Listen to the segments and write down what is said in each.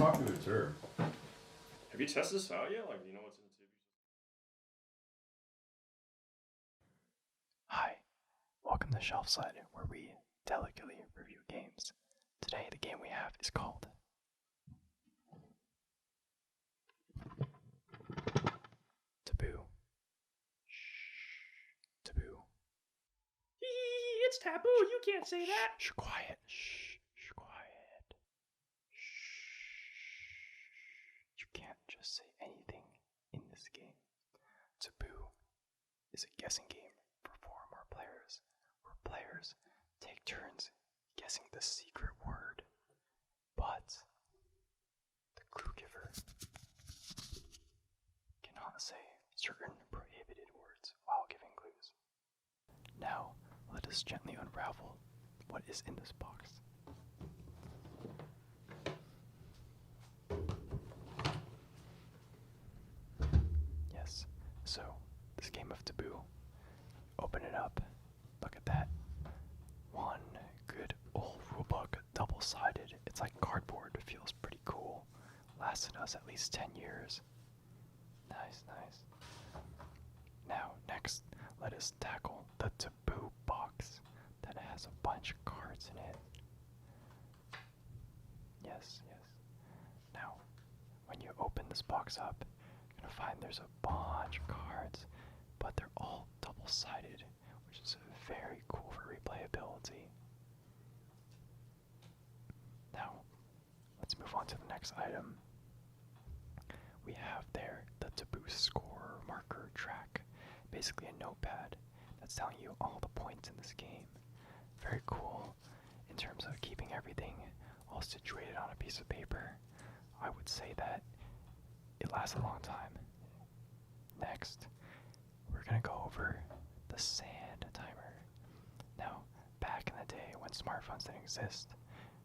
popular term. Have you tested this out yet? Like, do you know what's in Taboo? Hi, welcome to Shelfside, where we delicately review games. Today, the game we have is called Taboo. Shh, Taboo. It's taboo. You can't say that. Shh, quiet. Shh, quiet. Shh. You can't just say anything in this game. Taboo is a guessing game for 4 or more players, where players take turns guessing the secret word, but the clue giver cannot say certain prohibited words while giving clues. Now, let us gently unravel what is in this box. Yes, so this game of Taboo. Open it up. Look at that. One good old rulebook, double-sided. It's like cardboard. It feels pretty cool. Lasted us at least 10 years. Nice, nice. Now, next, let us tackle the Taboo box that has a bunch of cards in it. Yes, yes. Now, when you open this box up, you're gonna find there's a bunch of cards, but they're all double-sided, which is very cool for replayability. Now, let's move on to the next item. We have there the Taboo score marker track, basically a notepad that's telling you all the points in this game. Very cool in terms of keeping everything all situated on a piece of paper. I would say that it lasts a long time. Next, we're gonna go over the sand timer. Now, back in the day when smartphones didn't exist,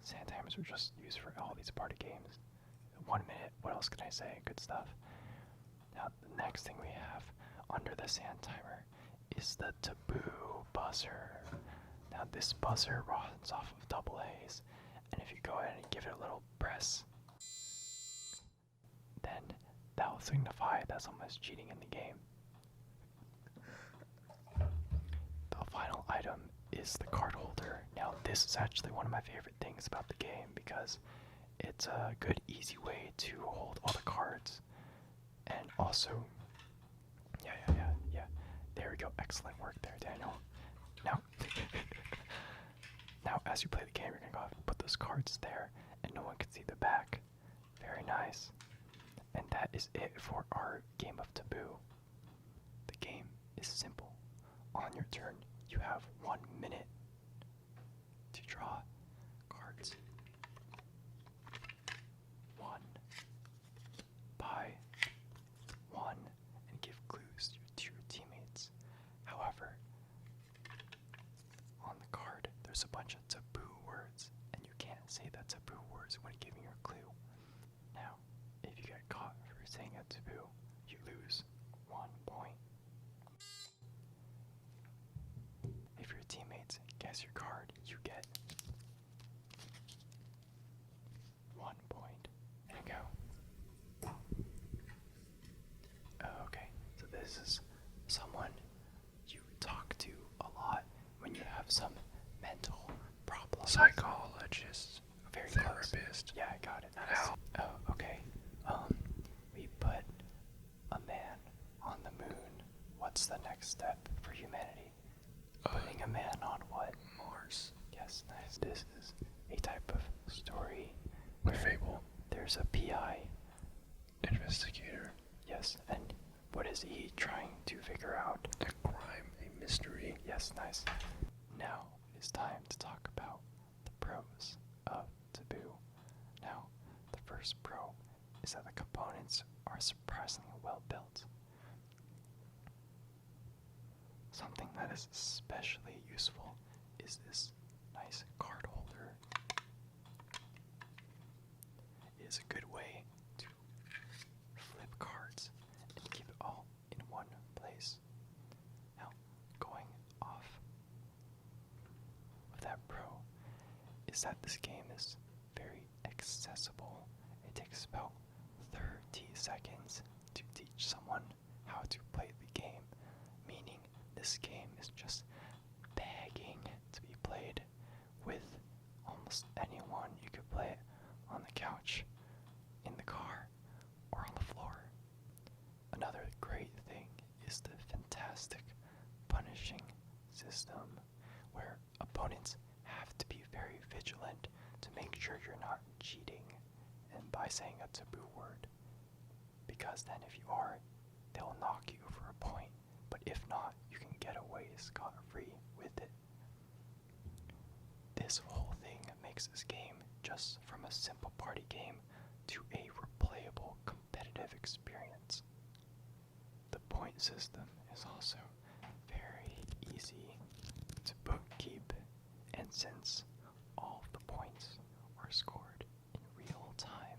sand timers were just used for all these party games. 1 minute, what else can I say? Good stuff. Now, the next thing we have under the sand timer is the Taboo buzzer. Now, this buzzer runs off of double A's, and if you go ahead and give it a little press, then that will signify that someone is cheating in the game. The final item is the card holder. Now, this is actually one of my favorite things about the game because it's a good, easy way to hold all the cards. And also, yeah. There we go. Excellent work there, Daniel. Now, now as you play the game, you're gonna go ahead and put those cards there, and no one can see the back. Very nice. And that is it for our game of Taboo. The game is simple. On your turn, you have 1 minute to draw cards. 1 by 1, and give clues to your teammates. However, on the card, there's a bunch of taboo words, and you can't say the taboo words when giving your clue. Now, if you get caught for saying a taboo, you lose 1 point. If your teammates guess your card, you get 1 point. There you go. Okay, so this is someone you talk to a lot when you have some mental problems. Psychologist. Very Therapist. close. Yeah, I got it. Nice. Oh, okay. We put a man on the moon. What's the next step for humanity? Putting a man on what? Mars. Yes, nice. This is a type of story A where fable. there's a PI. Investigator. Yes, and what is he trying to figure out? A crime. A mystery. Yes, nice. Now it is time to talk about the pros of Taboo. Now, the first pro is that the components are surprisingly well built. Something that is especially useful is this nice card holder. It is a good way to flip cards and keep it all in one place. Now, going off of that pro is that this game is very accessible. It takes seconds to teach someone how to play the game, meaning this game is just begging to be played with almost anyone. You could play it on the couch, in the car, or on the floor. Another great thing is the fantastic punishing system, where opponents have to be very vigilant to make sure you're not cheating and by saying a taboo word, because then if you are, they'll knock you for a point, but if not, you can get away scot-free with it. This whole thing makes this game, just from a simple party game to a replayable competitive experience. The point system is also very easy to bookkeep, and since all of the points are scored in real time,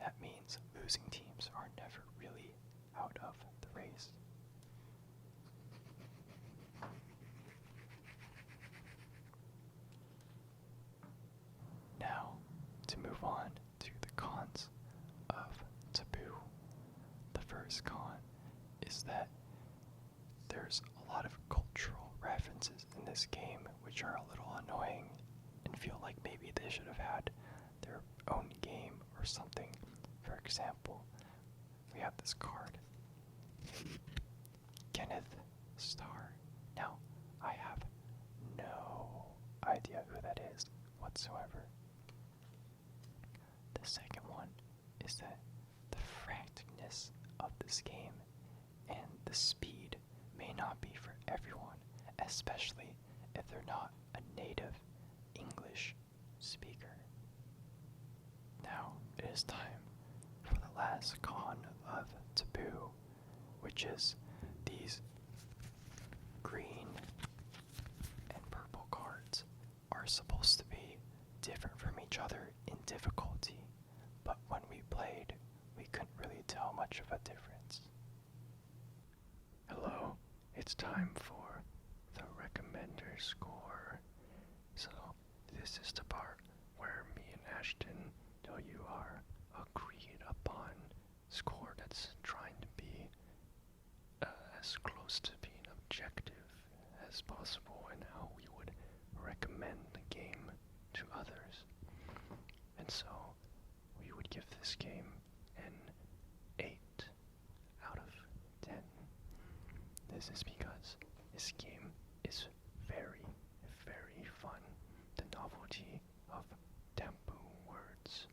that means losing teams are never really out of the race. Now, to move on to the cons of Taboo. The first con is that there's a lot of cultural references in this game which are a little annoying and feel like maybe they should have had their own game or something. For example, we have this card, Kenneth Starr. Now, I have no idea who that is whatsoever. The second one is that the franticness of this game and the speed may not be for everyone, especially if they're not a native English speaker. Now it is time for the last con of Taboo, which is these green and purple cards are supposed to be different from each other in difficulty, but when we played, we couldn't really tell much of a difference. Hello, it's time for the recommender score. So, this is the part where me and Ashton tell you our agreed upon score that's trying to be as close to being objective as possible in how we would recommend the game to others. And so, we would give this game an 8 out of 10. This is because this game is very, very fun. The novelty of taboo words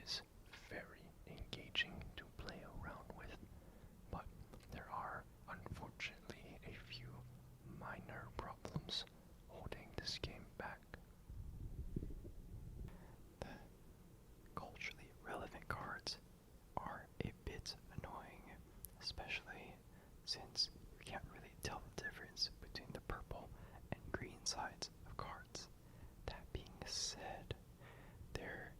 is very engaging to play around with, but there are unfortunately a few minor problems holding this game back. The culturally relevant cards are a bit annoying, especially since you can't really tell the difference between the purple and green sides of cards. That being said, there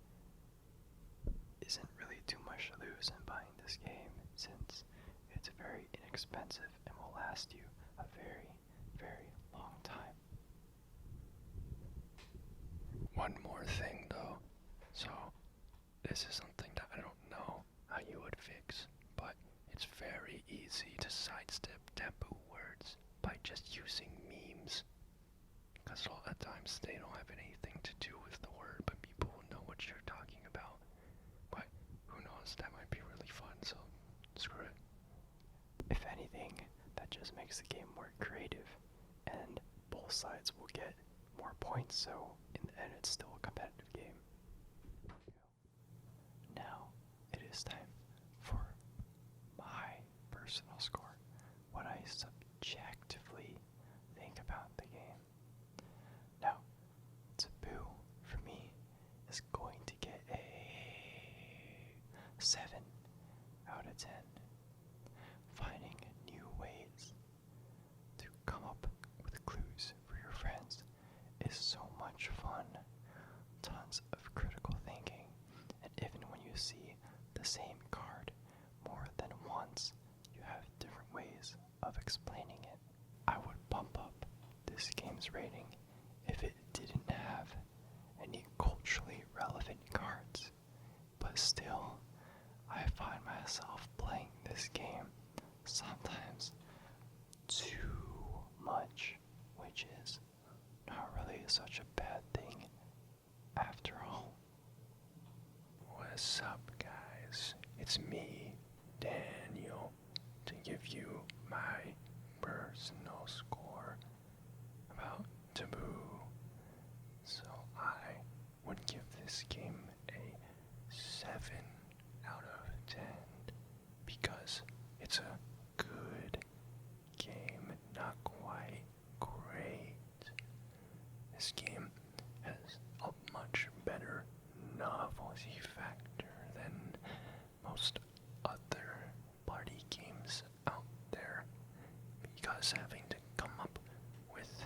isn't really too much to lose in buying this game, since it's very inexpensive and will last you a very, very long time. One more thing though. So, this is something that I don't know how you would fix, but it's very easy to sidestep taboo words by just using memes. Because a lot of times they don't have anything to do with the word, but people will know what you're talking about. But who knows, that might be really fun, so screw it. If anything, that just makes the game more creative, and both sides will get more points, so in the end it's still a competitive game. Now, it is time for my personal score, what I subjectively think about the game. Now, Taboo, for me, is going to get a 7 out of 10. Finding new ways to come up with clues for your friends is so much fun. Tons of critical thinking, and even when you see the same card more than once, you have different ways of explaining it. I would bump up this game's rating if it didn't have any culturally relevant cards, but still, I find myself playing this game sometimes too much, which is not really such a bad thing after all. What's up, guys? It's me, Daniel, to give you my personal score about Taboo. So I would give this game a 7 out of 10 because it's a good game, not quite great. This game has a much better novelty factor than most other party games out there because having to come up with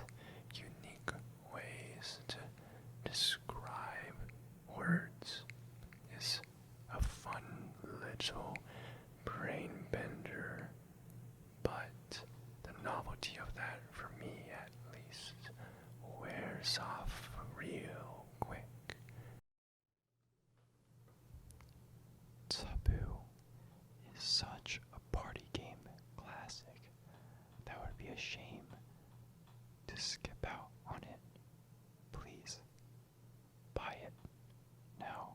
unique ways to describe words is a fun little brain bender, but the novelty of that, for me at least, wears off real quick. Taboo is such a party game classic that would be a shame to skip out on it. Please buy it now.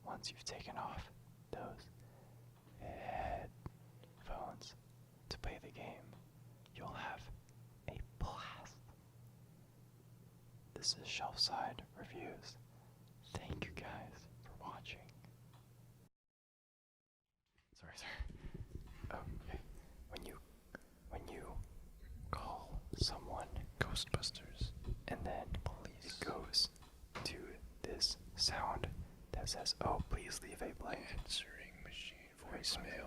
Once you've taken off those headphones to play the game, you'll have a blast. This is Shelfside Reviews. Thank you guys for watching. Sorry. Oh, okay. When you call someone Ghostbusters. and then Police. it goes to this sound that says, "Oh, please leave a blank Answering machine voicemail.